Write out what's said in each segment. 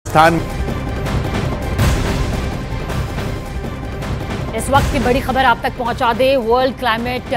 स्थान। इस वक्त की बड़ी खबर आप तक पहुंचा दे। वर्ल्ड क्लाइमेट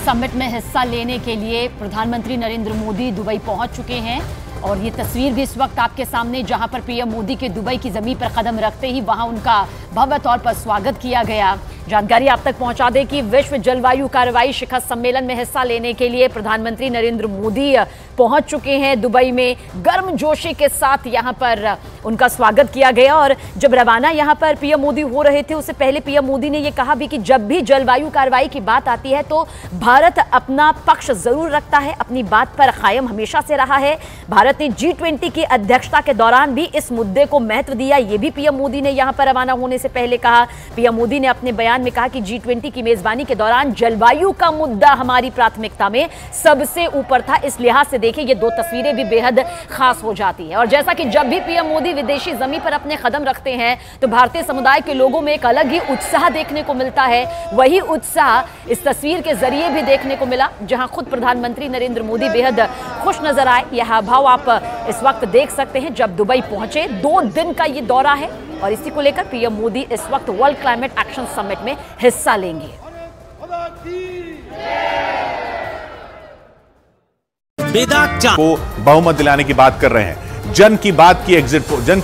समिट में हिस्सा लेने के लिए प्रधानमंत्री नरेंद्र मोदी दुबई पहुंच चुके हैं और ये तस्वीर भी इस वक्त आपके सामने, जहां पर पीएम मोदी के दुबई की जमीन पर कदम रखते ही वहां उनका भव्य तौर पर स्वागत किया गया। जानकारी आप तक पहुंचा दें कि विश्व जलवायु कार्रवाई शिखर सम्मेलन में हिस्सा लेने के लिए प्रधानमंत्री नरेंद्र मोदी पहुंच चुके हैं दुबई में। गर्मजोशी के साथ यहां पर उनका स्वागत किया गया और जब रवाना यहां पर पीएम मोदी हो रहे थे, उससे पहले पीएम मोदी ने यह कहा भी कि जब भी जलवायु कार्रवाई की बात आती है तो भारत अपना पक्ष जरूर रखता है, अपनी बात पर कायम हमेशा से रहा है। भारत ने G20 की अध्यक्षता के दौरान भी इस मुद्दे को महत्व दिया, यह भी पीएम मोदी ने यहां पर रवाना होने से पहले कहा। पीएम मोदी ने अपने बयान में कहा कि G20 की मेजबानी के दौरान जलवायु का मुद्दा हमारी प्राथमिकता में सबसे ऊपर था। इस लिहाज से देखिए, ये दो तस्वीरें भी बेहद खास हो जाती है। और जैसा कि जब भी पीएम मोदी विदेशी जमीन पर अपने कदम रखते हैं तो भारतीय समुदाय के लोगों में एक अलग ही उत्साह देखने को मिलता है। वही उत्साह इस तस्वीर के जरिए भी देखने को मिला, जहां खुद प्रधानमंत्री नरेंद्र मोदी बेहद खुश नजर आए। यह भाव आप इस वक्त देख सकते हैं जब दुबई पहुंचे। 2 दिन का ये दौरा है और इसी को लेकर पीएम मोदी इस वक्त वर्ल्ड क्लाइमेट एक्शन समिट में हिस्सा लेंगे। को बहुमत दिलाने की बात कर रहे हैं। जन की बात की एग्जिट पोल, जन